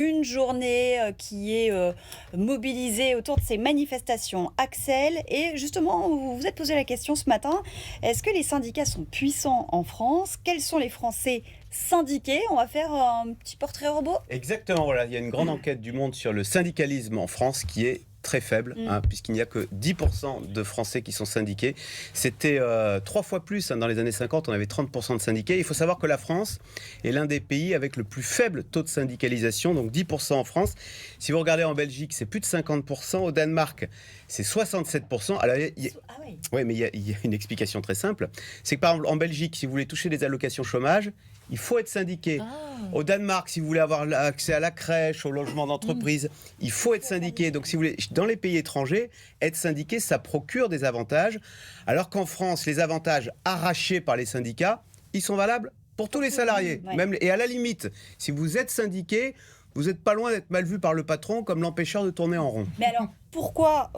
Une journée qui est mobilisée autour de ces manifestations. Axel, et justement, vous vous êtes posé la question ce matin, est-ce que les syndicats sont puissants en France? Quels sont les Français syndiqués? On va faire un petit portrait robot. Exactement, voilà. Il y a une grande enquête du Monde sur le syndicalisme en France qui est très faible, puisqu'il n'y a que 10% de Français qui sont syndiqués. C'était 3 fois plus, dans les années 50, on avait 30% de syndiqués. Il faut savoir que la France est l'un des pays avec le plus faible taux de syndicalisation, donc 10% en France. Si vous regardez en Belgique, c'est plus de 50%. Au Danemark, c'est 67%. Alors, ouais, mais il y a une explication très simple. C'est que par exemple, en Belgique, si vous voulez toucher des allocations chômage, il faut être syndiqué. Au Danemark, si vous voulez avoir accès à la crèche, au logement d'entreprise, il faut être syndiqué. Donc, si vous voulez, dans les pays étrangers, être syndiqué, ça procure des avantages. Alors qu'en France, les avantages arrachés par les syndicats, ils sont valables pour tous les salariés. Ouais. Même, et à la limite, si vous êtes syndiqué, vous n'êtes pas loin d'être mal vu par le patron comme l'empêcheur de tourner en rond. Mais alors, pourquoi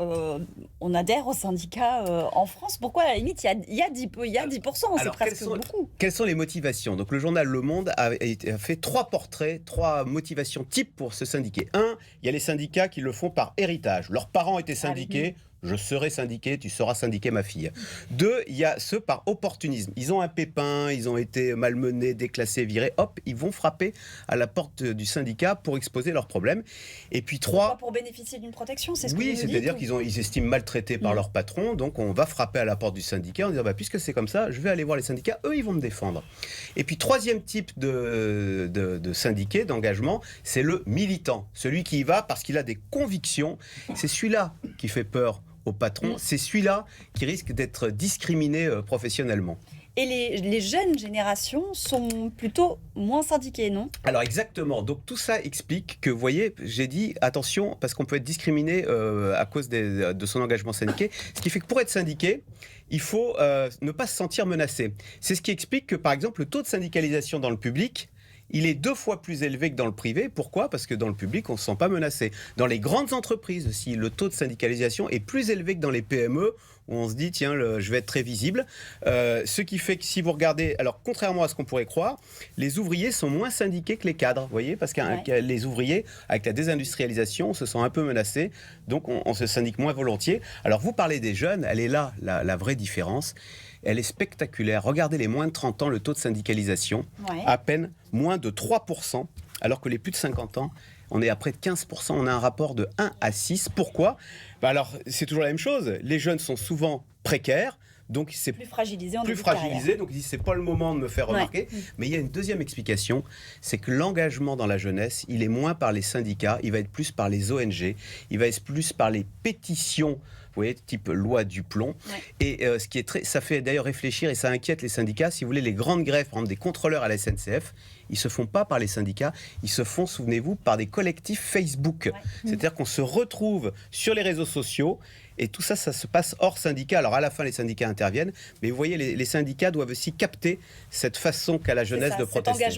on adhère aux syndicats en France? Pourquoi, à la limite, il y a 10%, c'est presque beaucoup. Quelles sont les motivations? Donc, le journal Le Monde a fait 3 portraits, 3 motivations types pour se syndiquer. Un, il y a les syndicats qui le font par héritage. Leurs parents étaient syndiqués. Je serai syndiqué, tu seras syndiqué, ma fille. 2, il y a ceux par opportunisme. Ils ont un pépin, ils ont été malmenés, déclassés, virés. Hop, ils vont frapper à la porte du syndicat pour exposer leurs problèmes. Et puis 3... Pour bénéficier d'une protection, c'est ce que Oui, vous dites, c'est-à-dire qu'ils estiment maltraités par leur patron. Donc, on va frapper à la porte du syndicat en disant, puisque c'est comme ça, je vais aller voir les syndicats. Eux, ils vont me défendre. Et puis, 3e type de syndiqué, d'engagement, c'est le militant. Celui qui y va parce qu'il a des convictions. C'est celui-là qui fait peur au patron, c'est celui-là qui risque d'être discriminé professionnellement. Et les jeunes générations sont plutôt moins syndiquées, non? Alors exactement, donc tout ça explique que, vous voyez, j'ai dit attention, parce qu'on peut être discriminé à cause de son engagement syndiqué, ce qui fait que pour être syndiqué, il faut ne pas se sentir menacé. C'est ce qui explique que, par exemple, le taux de syndicalisation dans le public, il est 2 fois plus élevé que dans le privé. Pourquoi? Parce que dans le public, on ne se sent pas menacé. Dans les grandes entreprises aussi, le taux de syndicalisation est plus élevé que dans les PME, où on se dit, tiens, je vais être très visible. Ce qui fait que si vous regardez, alors contrairement à ce qu'on pourrait croire, les ouvriers sont moins syndiqués que les cadres, vous voyez, parce que les ouvriers, avec la désindustrialisation, on se sent un peu menacés, donc on se syndique moins volontiers. Alors vous parlez des jeunes, elle est là, la vraie différence. Elle est spectaculaire. Regardez les moins de 30 ans, le taux de syndicalisation, à peine moins de 3%, alors que les plus de 50 ans, on est à près de 15%. On a un rapport de 1 à 6. Pourquoi? Alors, c'est toujours la même chose. Les jeunes sont souvent précaires. Donc c'est plus fragilisé, donc ils disent c'est pas le moment de me faire remarquer. Mais il y a une deuxième explication, c'est que l'engagement dans la jeunesse, il est moins par les syndicats, il va être plus par les ONG, il va être plus par les pétitions, vous voyez, type loi du plomb. Et ce qui est ça fait d'ailleurs réfléchir et ça inquiète les syndicats. Si vous voulez, les grandes grèves, par exemple des contrôleurs à la SNCF, ils se font pas par les syndicats, ils se font, souvenez-vous, par des collectifs Facebook. C'est-à-dire qu'on se retrouve sur les réseaux sociaux. Et tout ça, ça se passe hors syndicat. Alors, à la fin, les syndicats interviennent. Mais vous voyez, les syndicats doivent aussi capter cette façon qu'a la jeunesse de protester.